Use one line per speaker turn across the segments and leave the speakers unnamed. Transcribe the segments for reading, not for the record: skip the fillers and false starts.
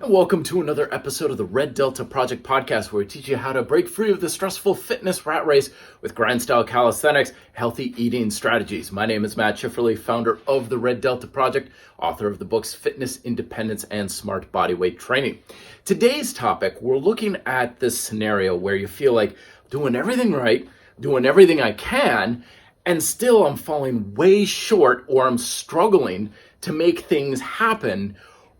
Welcome to another episode of the Red Delta Project podcast, where we teach you how to break free of the stressful fitness rat race with grind-style calisthenics, healthy eating strategies. My name is Matt Schifferly, founder of the Red Delta Project, author of the books Fitness, Independence, and Smart Bodyweight Training. Today's topic, we're looking at this scenario where you feel like doing everything right, doing everything I can, and still I'm falling way short or I'm struggling to make things happen.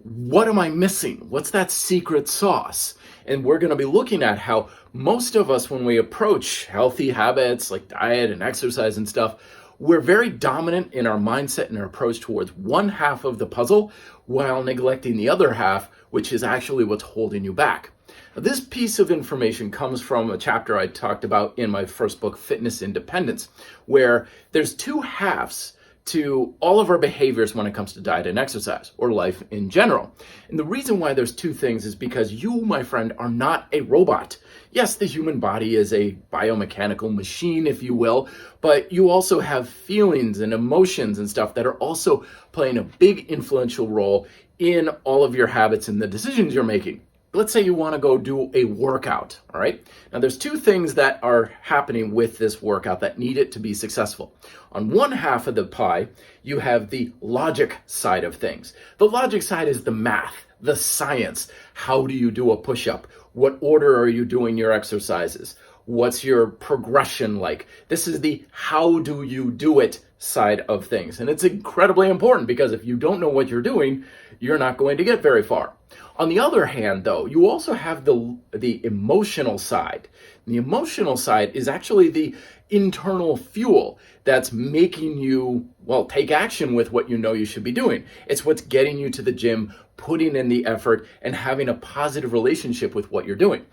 What am I missing? What's that secret sauce? And we're going to be looking at how most of us, when we approach healthy habits like diet and exercise and stuff, we're very dominant in our mindset and our approach towards one half of the puzzle while neglecting the other half, which is actually what's holding you back. Now, this piece of information comes from a chapter I talked about in my first book, Fitness, Independence, where there's two halves to all of our behaviors when it comes to diet and exercise, or life in general. And the reason why there's two things is because you, my friend, are not a robot. Yes, the human body is a biomechanical machine, if you will, but you also have feelings and emotions and stuff that are also playing a big influential role in all of your habits and the decisions you're making. Let's say you want to go do a workout, all right? Now, there's two things that are happening with this workout that need it to be successful. On one half of the pie, you have the logic side of things. The logic side is the math, the science. How do you do a push-up? What order are you doing your exercises? What's your progression like? This is the how do you do it side of things. And it's incredibly important because if you don't know what you're doing, you're not going to get very far. On the other hand, though, you also have the emotional side. The emotional side is actually the internal fuel that's making you, take action with what you know you should be doing. It's what's getting you to the gym, putting in the effort, and having a positive relationship with what you're doing.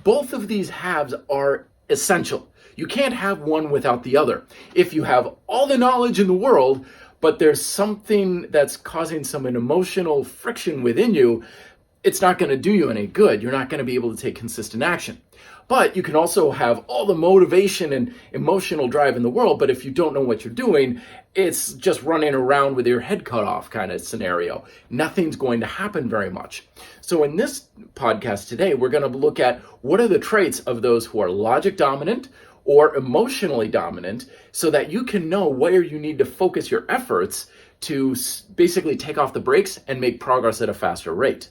Both of these halves are essential. You can't have one without the other. If you have all the knowledge in the world, but there's something that's causing some emotional friction within you, it's not going to do you any good. You're not going to be able to take consistent action. But you can also have all the motivation and emotional drive in the world, but if you don't know what you're doing, it's just running around with your head cut off kind of scenario. Nothing's going to happen very much. So in this podcast today, we're going to look at what are the traits of those who are logic dominant or emotionally dominant so that you can know where you need to focus your efforts to basically take off the brakes and make progress at a faster rate.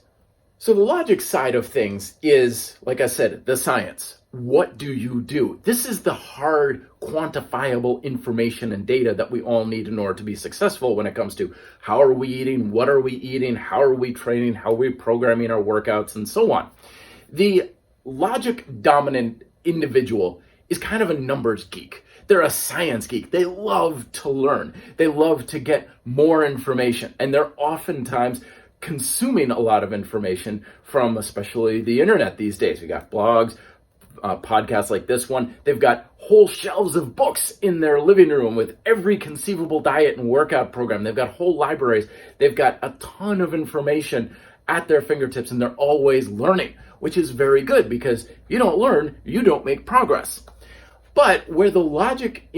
So the logic side of things is, like I said, the science. What do you do? This is the hard, quantifiable information and data that we all need in order to be successful when it comes to how are we eating, what are we eating, how are we training, how are we programming our workouts, and so on. The logic dominant individual is kind of a numbers geek. They're a science geek. They love to learn. They love to get more information. And they're oftentimes consuming a lot of information from especially the internet these days. We got blogs, podcasts like this one. They've got whole shelves of books in their living room with every conceivable diet and workout program. They've got whole libraries. They've got a ton of information at their fingertips, and they're always learning, which is very good because if you don't learn, you don't make progress. But where the logic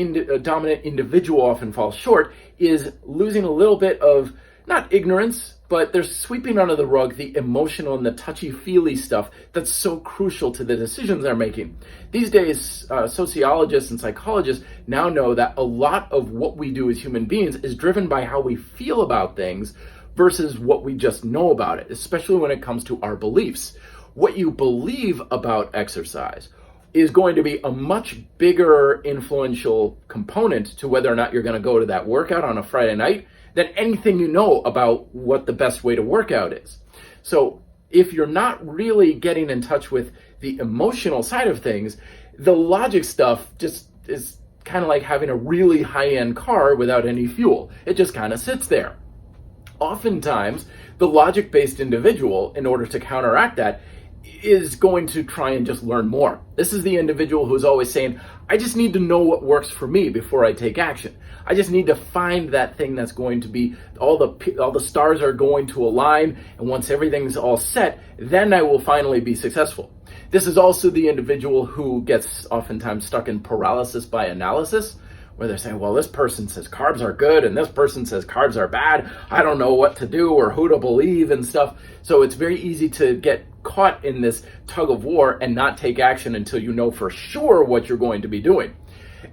dominant individual often falls short is losing a little bit of, not ignorance, but they're sweeping under the rug the emotional and the touchy-feely stuff that's so crucial to the decisions they're making. These days, sociologists and psychologists now know that a lot of what we do as human beings is driven by how we feel about things versus what we just know about it, especially when it comes to our beliefs. What you believe about exercise is going to be a much bigger influential component to whether or not you're going to go to that workout on a Friday night than anything you know about what the best way to work out is. So if you're not really getting in touch with the emotional side of things, the logic stuff just is kind of like having a really high-end car without any fuel. It just kind of sits there. Oftentimes, the logic-based individual, in order to counteract that, is going to try and just learn more. This is the individual who's always saying, I just need to know what works for me before I take action. I just need to find that thing that's going to be, all the stars are going to align, and once everything's all set, then I will finally be successful. This is also the individual who gets oftentimes stuck in paralysis by analysis. where they're saying, well, this person says carbs are good and this person says carbs are bad. I don't know what to do or who to believe and stuff. So it's very easy to get caught in this tug of war and not take action until you know for sure what you're going to be doing.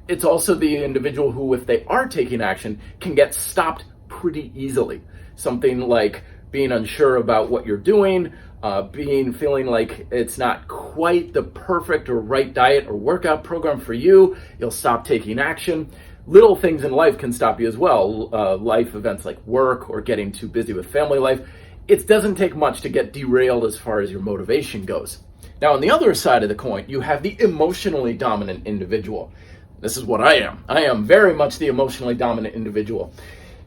It's also the individual who, if they are taking action, can get stopped pretty easily. Something like being unsure about what you're doing, feeling like it's not quite the perfect or right diet or workout program for you. You'll stop taking action. Little things in life can stop you as well. Life events like work or getting too busy with family life. It doesn't take much to get derailed as far as your motivation goes. Now, on the other side of the coin, you have the emotionally dominant individual. This is what I am. I am very much the emotionally dominant individual.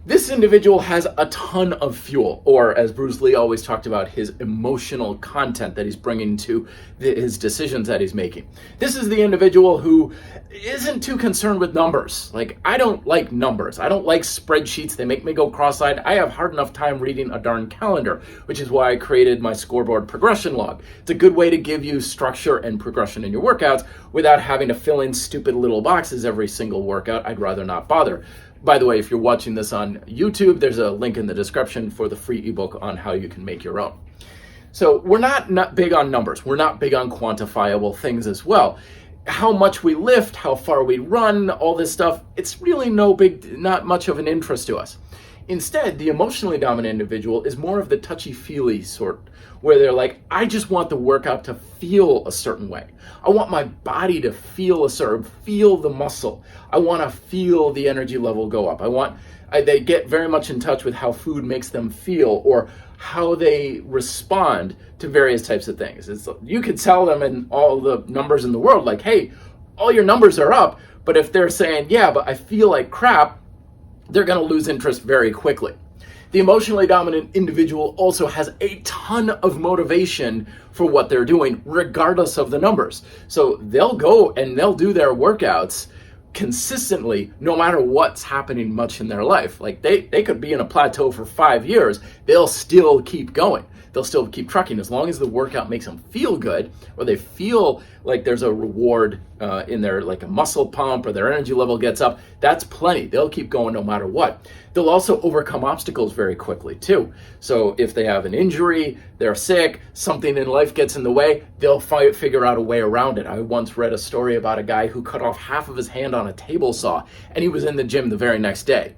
This individual has a ton of fuel, or as Bruce Lee always talked about, his emotional content that he's bringing to his decisions that he's making. This is the individual who isn't too concerned with numbers. Like, I don't like numbers. I don't like spreadsheets. They make me go cross-eyed. I have hard enough time reading a darn calendar, which is why I created my scoreboard progression log. It's a good way to give you structure and progression in your workouts without having to fill in stupid little boxes every single workout. I'd rather not bother. By the way, if you're watching this on YouTube, there's a link in the description for the free ebook on how you can make your own. So we're not big on numbers. We're not big on quantifiable things as well. How much we lift, how far we run, all this stuff, it's really not much of an interest to us. Instead, the emotionally dominant individual is more of the touchy-feely sort, where they're like, I just want the workout to feel a certain way. I want my body to feel feel the muscle. I want to feel the energy level go up. They get very much in touch with how food makes them feel or how they respond to various types of things. You could tell them in all the numbers in the world, like, hey, all your numbers are up, but if they're saying, yeah, but I feel like crap, they're going to lose interest very quickly. The emotionally dominant individual also has a ton of motivation for what they're doing, regardless of the numbers. So they'll go and they'll do their workouts consistently, no matter what's happening much in their life. Like they could be in a plateau for 5 years, they'll still keep going. They'll still keep trucking as long as the workout makes them feel good, or they feel like there's a reward in there, like a muscle pump or their energy level gets up. That's plenty. They'll keep going no matter what. They'll also overcome obstacles very quickly too. So if they have an injury, they're sick, something in life gets in the way, they'll figure out a way around it. I once read a story about a guy who cut off half of his hand on a table saw, and he was in the gym the very next day.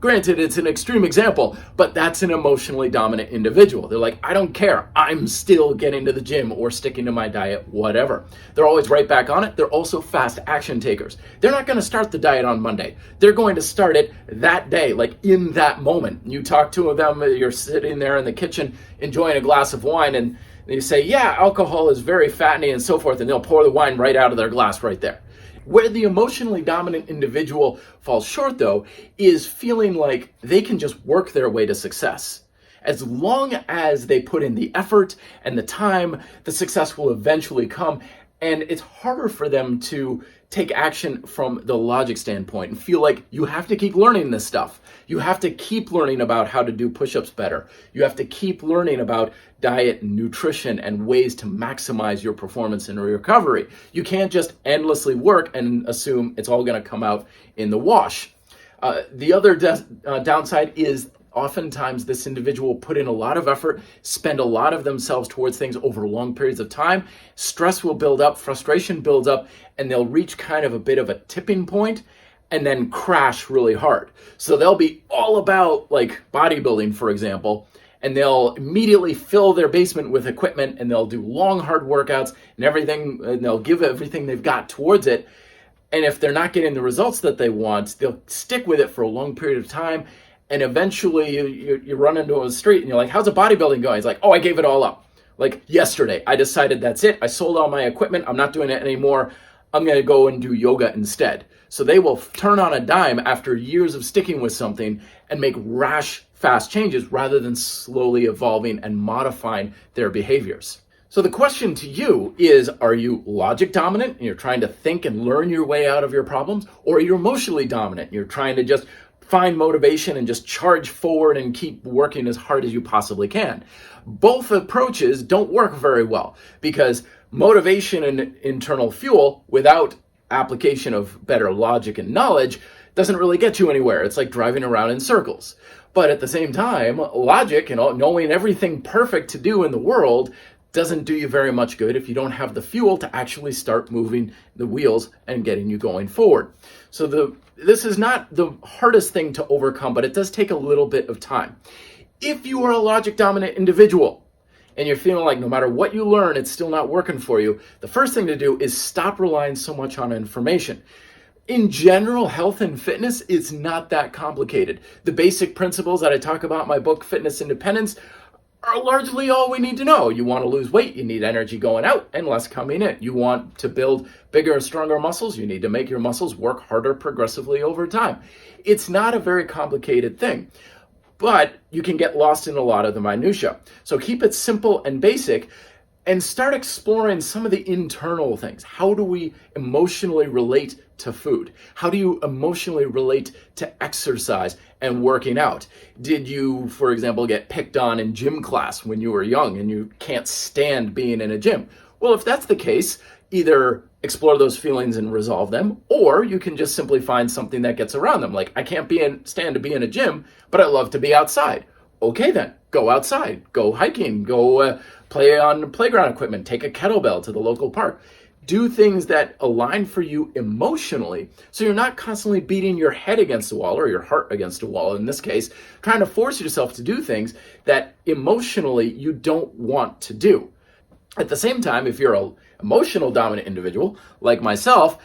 Granted, it's an extreme example, but that's an emotionally dominant individual. They're like, I don't care. I'm still getting to the gym or sticking to my diet, whatever. They're always right back on it. They're also fast action takers. They're not going to start the diet on Monday. They're going to start it that day, like in that moment. You talk to them, you're sitting there in the kitchen enjoying a glass of wine, and you say, yeah, alcohol is very fattening and so forth, and they'll pour the wine right out of their glass right there. Where the emotionally dominant individual falls short, though, is feeling like they can just work their way to success. As long as they put in the effort and the time, the success will eventually come. And it's harder for them to take action from the logic standpoint and feel like you have to keep learning this stuff. You have to keep learning about how to do push-ups better. You have to keep learning about diet and nutrition and ways to maximize your performance and recovery. You can't just endlessly work and assume it's all going to come out in the wash. The other downside is oftentimes this individual put in a lot of effort, spend a lot of themselves towards things over long periods of time. Stress will build up, frustration builds up, and they'll reach kind of a bit of a tipping point and then crash really hard. So they'll be all about like bodybuilding, for example, and they'll immediately fill their basement with equipment and they'll do long, hard workouts and everything, and they'll give everything they've got towards it. And if they're not getting the results that they want, they'll stick with it for a long period of time. And eventually you run into a street and you're like, how's the bodybuilding going? He's like, oh, I gave it all up. Like yesterday, I decided that's it. I sold all my equipment. I'm not doing it anymore. I'm going to go and do yoga instead. So they will turn on a dime after years of sticking with something and make rash, fast changes rather than slowly evolving and modifying their behaviors. So the question to you is, are you logic dominant and you're trying to think and learn your way out of your problems? Or are you emotionally dominant? You're trying to just find motivation and just charge forward and keep working as hard as you possibly can. Both approaches don't work very well because motivation and internal fuel without application of better logic and knowledge doesn't really get you anywhere. It's like driving around in circles. But at the same time, logic and knowing everything perfect to do in the world doesn't do you very much good if you don't have the fuel to actually start moving the wheels and getting you going forward. So this is not the hardest thing to overcome, but it does take a little bit of time. If you are a logic dominant individual and you're feeling like no matter what you learn, it's still not working for you, the first thing to do is stop relying so much on information. In general, health and fitness, it's not that complicated. The basic principles that I talk about in my book, Fitness Independence, are largely all we need to know. You want to lose weight, you need energy going out and less coming in. You want to build bigger and stronger muscles, you need to make your muscles work harder progressively over time. It's not a very complicated thing, but you can get lost in a lot of the minutia. So keep it simple and basic and start exploring some of the internal things. How do we emotionally relate to food? How do you emotionally relate to exercise and working out? Did you, for example, get picked on in gym class when you were young and you can't stand being in a gym? Well, if that's the case, either explore those feelings and resolve them, or you can just simply find something that gets around them. Like, I can't stand to be in a gym, but I love to be outside. Okay then, go outside, go hiking, go play on playground equipment, take a kettlebell to the local park. Do things that align for you emotionally, so you're not constantly beating your head against the wall or your heart against a wall, in this case, trying to force yourself to do things that emotionally you don't want to do. At the same time, if you're an emotional dominant individual like myself,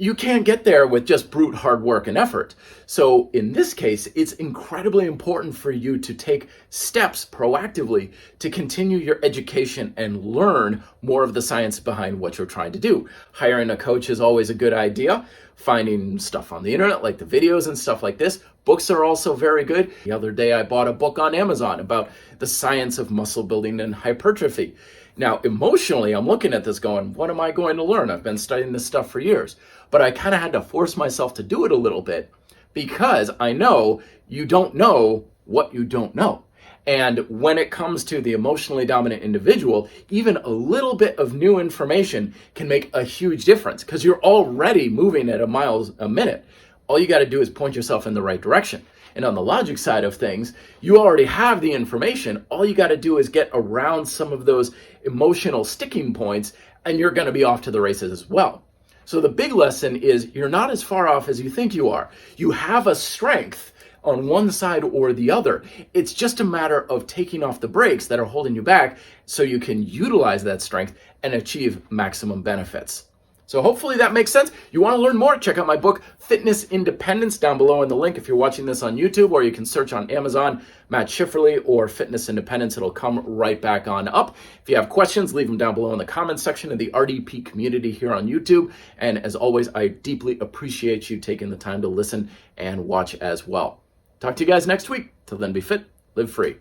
you can't get there with just brute hard work and effort. So in this case, it's incredibly important for you to take steps proactively to continue your education and learn more of the science behind what you're trying to do. Hiring a coach is always a good idea. Finding stuff on the internet, like the videos and stuff like this. Books are also very good. The other day I bought a book on Amazon about the science of muscle building and hypertrophy. Now, emotionally, I'm looking at this going, what am I going to learn? I've been studying this stuff for years. But I kind of had to force myself to do it a little bit because I know you don't know what you don't know. And when it comes to the emotionally dominant individual, even a little bit of new information can make a huge difference because you're already moving at a mile a minute. All you got to do is point yourself in the right direction. And on the logic side of things, you already have the information. All you got to do is get around some of those emotional sticking points, and you're going to be off to the races as well. So the big lesson is you're not as far off as you think you are. You have a strength on one side or the other. It's just a matter of taking off the brakes that are holding you back so you can utilize that strength and achieve maximum benefits. So hopefully that makes sense. You want to learn more? Check out my book, Fitness Independence, down below in the link if you're watching this on YouTube, or you can search on Amazon, Matt Schifferly, or Fitness Independence. It'll come right back on up. If you have questions, leave them down below in the comments section of the RDP community here on YouTube. And as always, I deeply appreciate you taking the time to listen and watch as well. Talk to you guys next week. Till then, be fit, live free.